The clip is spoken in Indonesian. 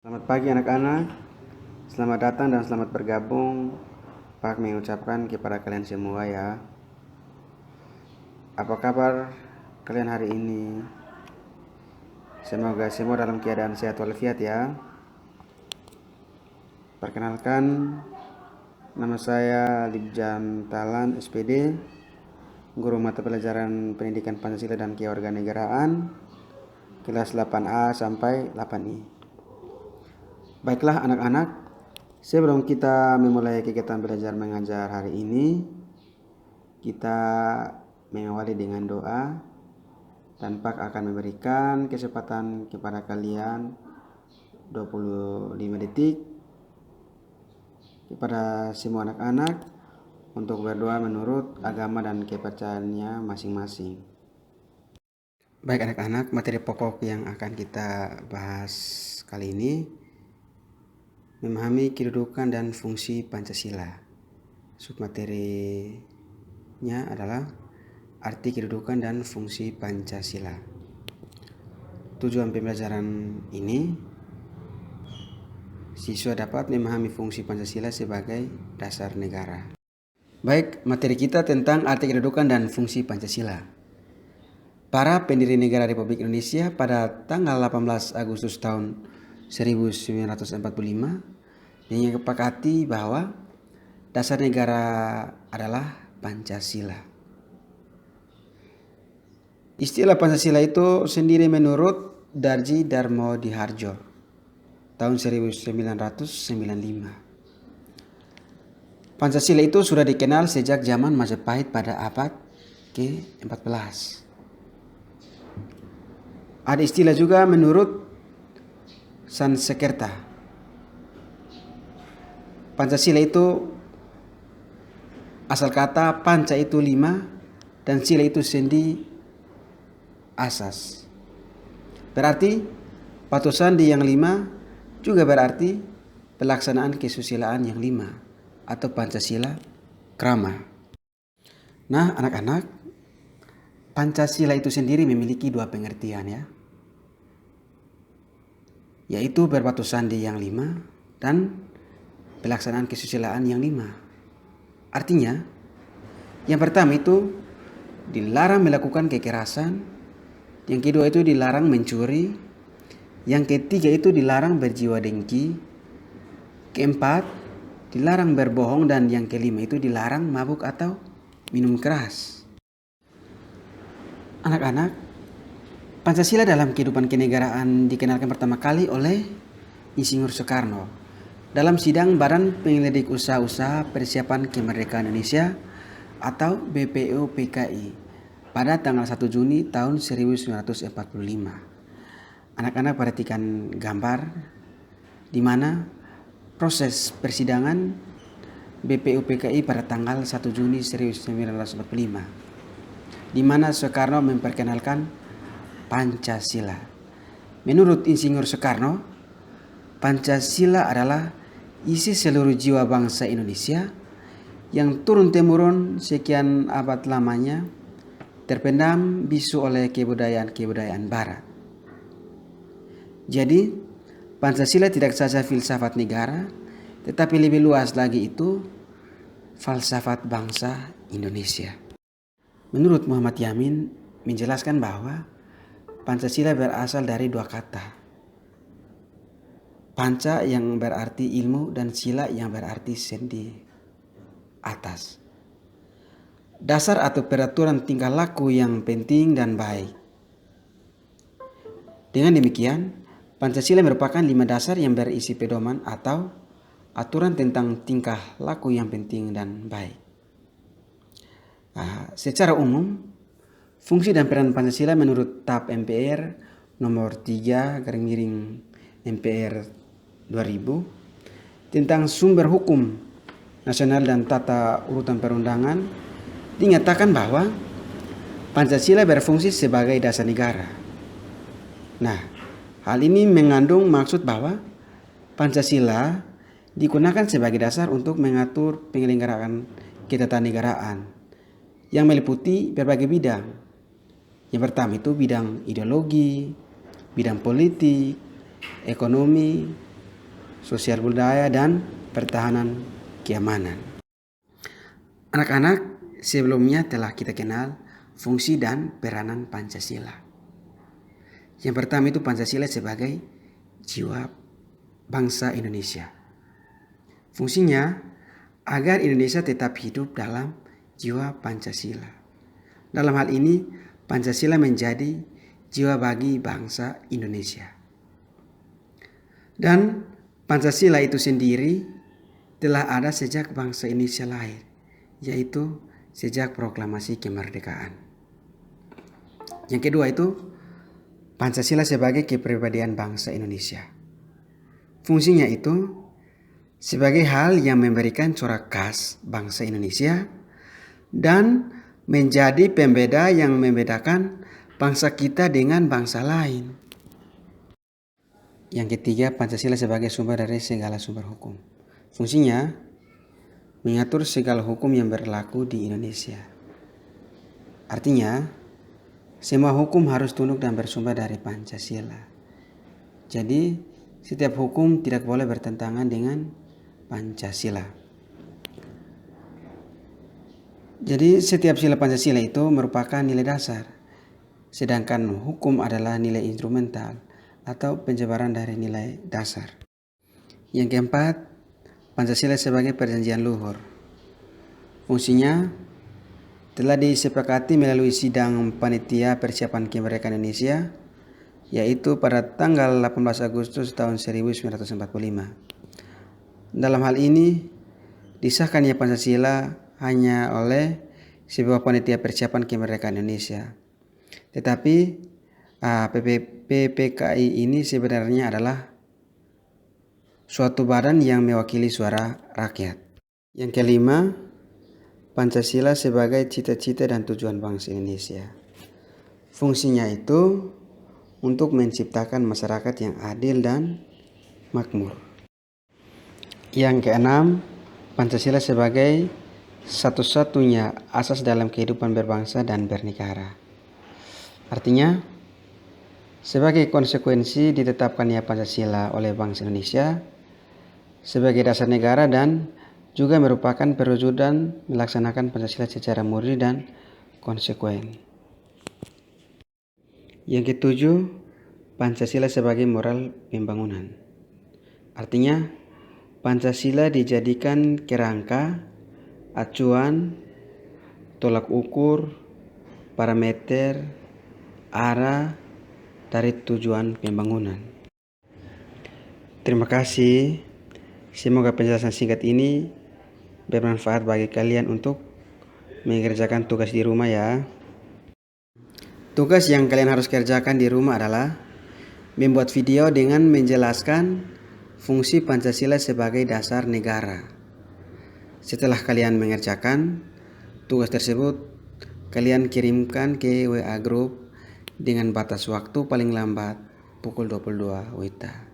Selamat pagi anak-anak, selamat datang dan selamat bergabung. Pak mengucapkan kepada kalian semua ya. Apa kabar kalian hari ini? Semoga semua dalam keadaan sehat walafiat ya. Perkenalkan, nama saya Libjan Talan SPD, guru mata pelajaran pendidikan Pancasila dan Kewarganegaraan, kelas 8A sampai 8I. Baiklah anak-anak, sebelum kita memulai kegiatan belajar mengajar hari ini, kita mengawali dengan doa dan Pak akan memberikan kesempatan kepada kalian 25 detik kepada semua anak-anak untuk berdoa menurut agama dan kepercayaannya masing-masing. Baik anak-anak, materi pokok yang akan kita bahas kali ini memahami kedudukan dan fungsi Pancasila. Submaterinya adalah arti kedudukan dan fungsi Pancasila. Tujuan pembelajaran ini, siswa dapat memahami fungsi Pancasila sebagai dasar negara. Baik, materi kita tentang arti kedudukan dan fungsi Pancasila. Para pendiri negara Republik Indonesia pada tanggal 18 Agustus tahun 1945 menyepakati bahwa dasar negara adalah Pancasila. Istilah Pancasila itu sendiri menurut Darji Darmo Diharjo tahun 1995. Pancasila itu sudah dikenal sejak zaman Majapahit pada abad ke-14. Ada istilah juga menurut Sanskerta. Pancasila itu asal kata panca itu 5 dan sila itu sendi asas. Berarti patuh sandi yang 5 juga berarti pelaksanaan kesusilaan yang 5 atau Pancasila Krama. Nah anak-anak, Pancasila itu sendiri memiliki 2 pengertian ya, yaitu berpatuh sandi yang 5 dan pelaksanaan kesusilaan yang 5. Artinya, yang pertama itu dilarang melakukan kekerasan, yang kedua itu dilarang mencuri, yang ketiga itu dilarang berjiwa dengki, keempat dilarang berbohong, dan yang kelima itu dilarang mabuk atau minum keras. Anak-anak, Pancasila dalam kehidupan kenegaraan dikenalkan pertama kali oleh Insinyur Soekarno dalam sidang Badan Penyelidik Usaha-Usaha Persiapan Kemerdekaan Indonesia atau BPUPKI pada tanggal 1 Juni tahun 1945. Anak-anak perhatikan gambar di mana proses persidangan BPUPKI pada tanggal 1 Juni 1945, di mana Soekarno memperkenalkan Pancasila. Menurut Insinyur Soekarno, Pancasila adalah isi seluruh jiwa bangsa Indonesia yang turun-temurun sekian abad lamanya terpendam bisu oleh kebudayaan-kebudayaan Barat. Jadi, Pancasila tidak saja filsafat negara, tetapi lebih luas lagi itu falsafat bangsa Indonesia. Menurut Muhammad Yamin menjelaskan bahwa Pancasila berasal dari 2 kata. Panca yang berarti ilmu dan sila yang berarti sendi atas. Dasar atau peraturan tingkah laku yang penting dan baik. Dengan demikian, Pancasila merupakan 5 dasar yang berisi pedoman atau aturan tentang tingkah laku yang penting dan baik. Secara umum, fungsi dan peran Pancasila menurut TAP MPR nomor 3/MPR 2000 tentang sumber hukum nasional dan tata urutan perundangan dinyatakan bahwa Pancasila berfungsi sebagai dasar negara. Nah, hal ini mengandung maksud bahwa Pancasila digunakan sebagai dasar untuk mengatur penyelenggaraan ketatanegaraan yang meliputi berbagai bidang. Yang pertama itu bidang ideologi, bidang politik, ekonomi, sosial budaya, dan pertahanan keamanan. Anak-anak, sebelumnya telah kita kenal fungsi dan peranan Pancasila. Yang pertama itu Pancasila sebagai jiwa bangsa Indonesia. Fungsinya agar Indonesia tetap hidup dalam jiwa Pancasila. Dalam hal ini, Pancasila menjadi jiwa bagi bangsa Indonesia. Dan Pancasila itu sendiri telah ada sejak bangsa Indonesia lahir, yaitu sejak proklamasi kemerdekaan. Yang kedua itu Pancasila sebagai kepribadian bangsa Indonesia. Fungsinya itu sebagai hal yang memberikan corak khas bangsa Indonesia dan menjadi pembeda yang membedakan bangsa kita dengan bangsa lain. Yang ketiga, Pancasila sebagai sumber dari segala sumber hukum. Fungsinya mengatur segala hukum yang berlaku di Indonesia. Artinya, semua hukum harus tunduk dan bersumber dari Pancasila. Jadi, setiap hukum tidak boleh bertentangan dengan Pancasila. Jadi, setiap sila Pancasila itu merupakan nilai dasar, sedangkan hukum adalah nilai instrumental atau penjabaran dari nilai dasar. Yang keempat, Pancasila sebagai perjanjian luhur. Fungsinya telah disepakati melalui sidang panitia persiapan kemerdekaan Indonesia, yaitu pada tanggal 18 Agustus tahun 1945. Dalam hal ini, disahkannya Pancasila hanya oleh sebuah panitia persiapan kemerdekaan Indonesia. Tetapi PPKI ini sebenarnya adalah suatu badan yang mewakili suara rakyat. Yang kelima, Pancasila sebagai cita-cita dan tujuan bangsa Indonesia. Fungsinya itu untuk menciptakan masyarakat yang adil dan makmur. Yang keenam, Pancasila sebagai satu-satunya asas dalam kehidupan berbangsa dan bernegara. Artinya, sebagai konsekuensi ditetapkannya Pancasila oleh bangsa Indonesia sebagai dasar negara dan juga merupakan perwujudan melaksanakan Pancasila secara murni dan konsekuen. Yang ketujuh, Pancasila sebagai moral pembangunan. Artinya, Pancasila dijadikan kerangka, acuan, tolak ukur, parameter, arah dari tujuan pembangunan. Terima kasih. Semoga penjelasan singkat ini bermanfaat bagi kalian untuk mengerjakan tugas di rumah ya. Tugas yang kalian harus kerjakan di rumah adalah membuat video dengan menjelaskan fungsi Pancasila sebagai dasar negara. Setelah kalian mengerjakan tugas tersebut, kalian kirimkan ke WA Group dengan batas waktu paling lambat pukul 22 WITA.